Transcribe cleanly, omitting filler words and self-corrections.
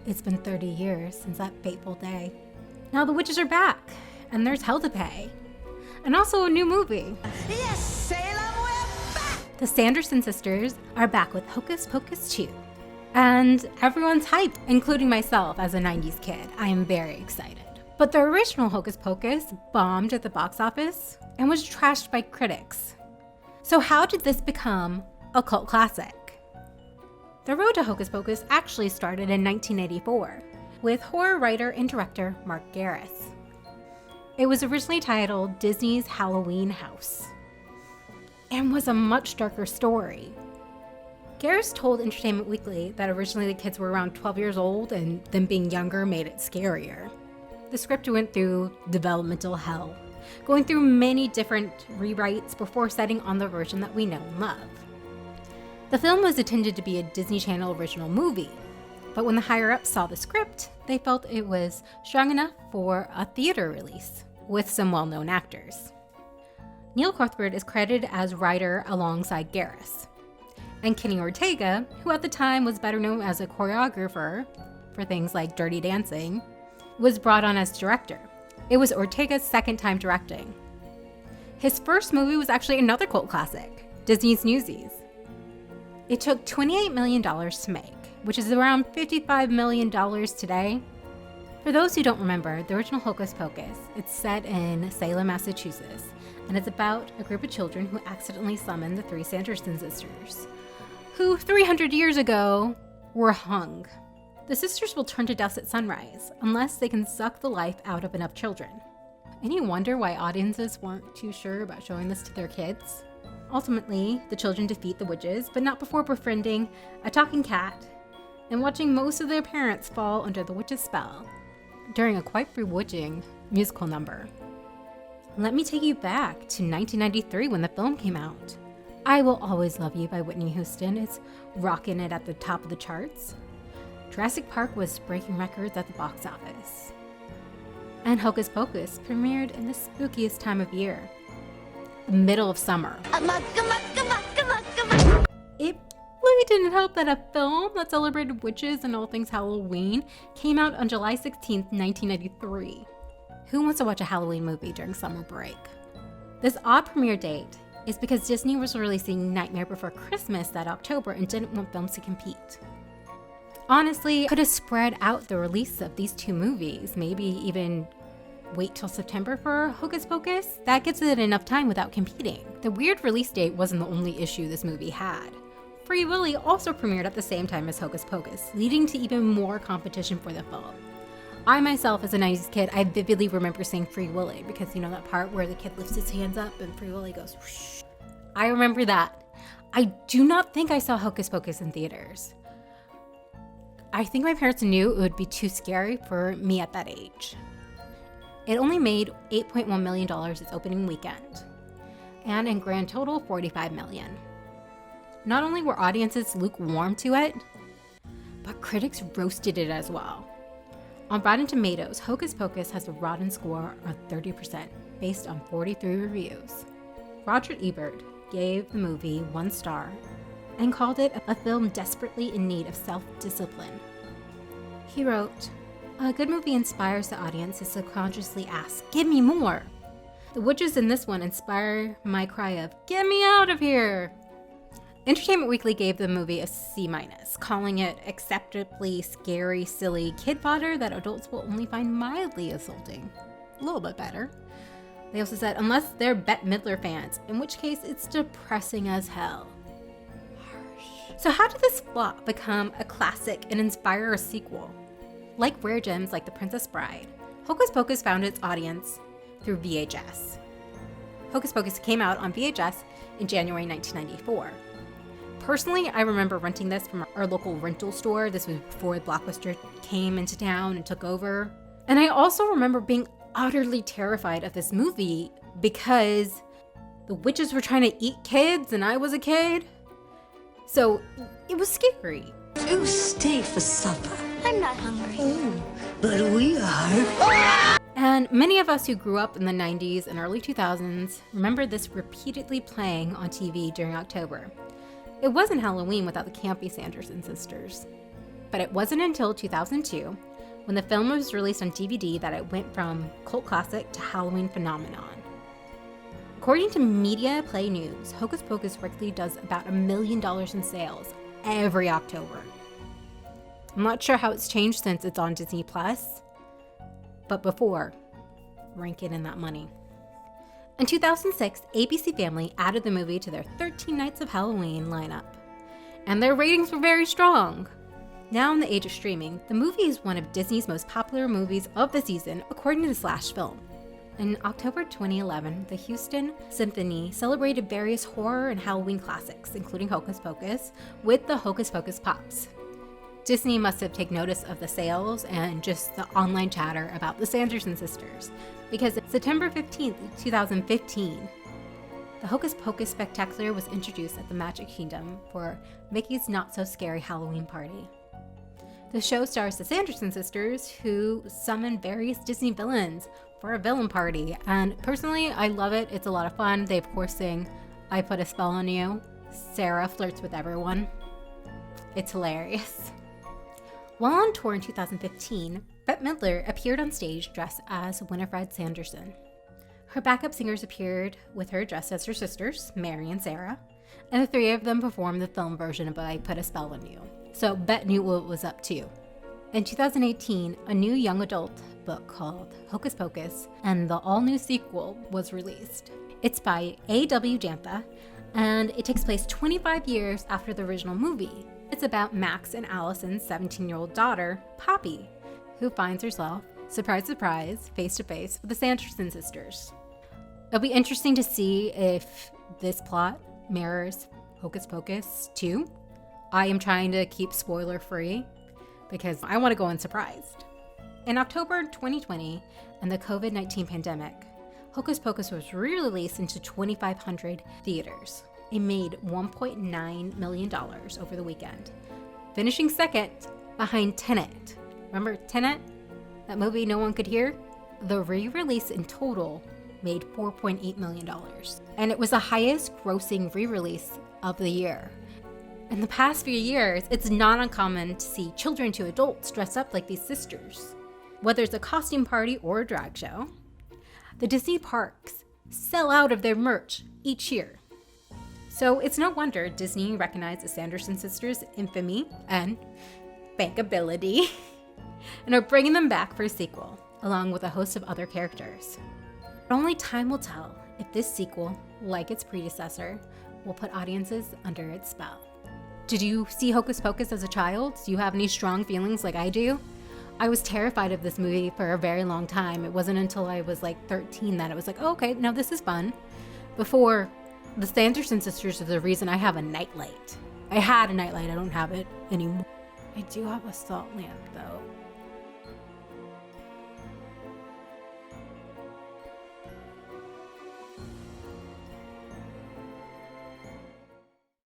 It's been 30 years since that fateful day. Now the witches are back, and there's hell to pay. And also a new movie. Yes, Salem, we're back! The Sanderson Sisters are back with Hocus Pocus 2. And everyone's hyped, including myself as a 90s kid. I am very excited. But the original Hocus Pocus bombed at the box office and was trashed by critics. So how did this become a cult classic? The road to Hocus Pocus actually started in 1984 with horror writer and director Mark Garris. It was originally titled Disney's Halloween House and was a much darker story. Garris told Entertainment Weekly that originally the kids were around 12 years old and them being younger made it scarier. The script went through developmental hell, going through many different rewrites before settling on the version that we know and love. The film was intended to be a Disney Channel original movie, but when the higher-ups saw the script, they felt it was strong enough for a theater release with some well-known actors. Neil Cuthbert is credited as writer alongside Garris, and Kenny Ortega, who at the time was better known as a choreographer for things like Dirty Dancing, was brought on as director. It was Ortega's second time directing. His first movie was actually another cult classic, Disney's Newsies. It took $28 million to make, which is around $55 million today. For those who don't remember, the original Hocus Pocus, it's set in Salem, Massachusetts, and it's about a group of children who accidentally summon the three Sanderson sisters, who 300 years ago were hung. The sisters will turn to dust at sunrise, unless they can suck the life out of enough children. Any wonder why audiences weren't too sure about showing this to their kids? Ultimately, the children defeat the witches, but not before befriending a talking cat and watching most of their parents fall under the witch's spell during a quite bewitching musical number. Let me take you back to 1993 when the film came out. I Will Always Love You by Whitney Houston is rocking it at the top of the charts. Jurassic Park was breaking records at the box office. And Hocus Pocus premiered in the spookiest time of year, the middle of summer. It really didn't help that a film that celebrated witches and all things Halloween came out on July 16th, 1993. Who wants to watch a Halloween movie during summer break? This odd premiere date is because Disney was releasing Nightmare Before Christmas that October and didn't want films to compete. Honestly, could have spread out the release of these two movies, maybe even wait till September for Hocus Pocus? That gives it enough time without competing. The weird release date wasn't the only issue this movie had. Free Willy also premiered at the same time as Hocus Pocus, leading to even more competition for the film. I myself, as a 90s kid, I vividly remember seeing Free Willy because you know that part where the kid lifts his hands up and Free Willy goes whoosh. I remember that. I do not think I saw Hocus Pocus in theaters. I think my parents knew it would be too scary for me at that age. It only made $8.1 million its opening weekend, and in grand total, $45 million. Not only were audiences lukewarm to it, but critics roasted it as well. On Rotten Tomatoes, Hocus Pocus has a rotten score of 30%, based on 43 reviews. Roger Ebert gave the movie 1 star and called it a film desperately in need of self-discipline. He wrote, "A good movie inspires the audience to subconsciously ask, 'Give me more!' The witches in this one inspire my cry of, 'Get me out of here!'" Entertainment Weekly gave the movie a C-, calling it acceptably scary, silly kid fodder that adults will only find mildly assaulting. A little bit better. They also said, unless they're Bette Midler fans, in which case it's depressing as hell. So how did this flop become a classic and inspire a sequel? Like rare gems like The Princess Bride, Hocus Pocus found its audience through VHS. Hocus Pocus came out on VHS in January 1994. Personally, I remember renting this from our local rental store. This was before Blockbuster came into town and took over. And I also remember being utterly terrified of this movie because the witches were trying to eat kids and I was a kid. So it was scary. You stay for supper. I'm not hungry. Oh, but we are. And many of us who grew up in the 90s and early 2000s remember this repeatedly playing on TV during October. It wasn't Halloween without the campy Sanderson sisters. But it wasn't until 2002, when the film was released on DVD, that it went from cult classic to Halloween phenomenon. According to Media Play News, Hocus Pocus regularly does about $1 million in sales every October. I'm not sure how it's changed since it's on Disney+, but before, ranking in that money. In 2006, ABC Family added the movie to their 13 Nights of Halloween lineup, and their ratings were very strong. Now in the age of streaming, the movie is one of Disney's most popular movies of the season, according to the Slash Film. In October 2011, the Houston Symphony celebrated various horror and Halloween classics, including Hocus Pocus, with the Hocus Pocus Pops. Disney must have taken notice of the sales and just the online chatter about the Sanderson Sisters, because September 15th, 2015, the Hocus Pocus Spectacular was introduced at the Magic Kingdom for Mickey's Not So Scary Halloween Party. The show stars the Sanderson Sisters, who summon various Disney villains for a villain party, and personally, I love it. It's a lot of fun. They of course sing "I Put a Spell on You." Sarah flirts with everyone. It's hilarious. While on tour in 2015, Bette Midler appeared on stage dressed as Winifred Sanderson. Her backup singers appeared with her dressed as her sisters, Mary and Sarah, and the three of them performed the film version of "I Put a Spell on You." So Bette knew what was up too. In 2018, a new young adult book called Hocus Pocus and the all-new sequel was released. It's by A.W. Jantha, and it takes place 25 years after the original movie. It's about Max and Allison's 17-year-old daughter, Poppy, who finds herself, surprise, surprise, face-to-face with the Sanderson sisters. It'll be interesting to see if this plot mirrors Hocus Pocus 2. I am trying to keep spoiler-free because I want to go unsurprised. In October 2020, and the COVID-19 pandemic, Hocus Pocus was re-released into 2,500 theaters. It made $1.9 million over the weekend, finishing second behind Tenet. Remember Tenet? That movie no one could hear? The re-release in total made $4.8 million, and it was the highest grossing re-release of the year. In the past few years, it's not uncommon to see children to adults dress up like these sisters. Whether it's a costume party or a drag show, the Disney parks sell out of their merch each year. So it's no wonder Disney recognized the Sanderson sisters' infamy and bankability and are bringing them back for a sequel, along with a host of other characters. But only time will tell if this sequel, like its predecessor, will put audiences under its spell. Did you see Hocus Pocus as a child? Do you have any strong feelings like I do? I was terrified of this movie for a very long time. It wasn't until I was like 13 that it was like, oh, okay, no, this is fun. Before, the Sanderson sisters are the reason I have a nightlight. I had a nightlight, I don't have it anymore. I do have a salt lamp though.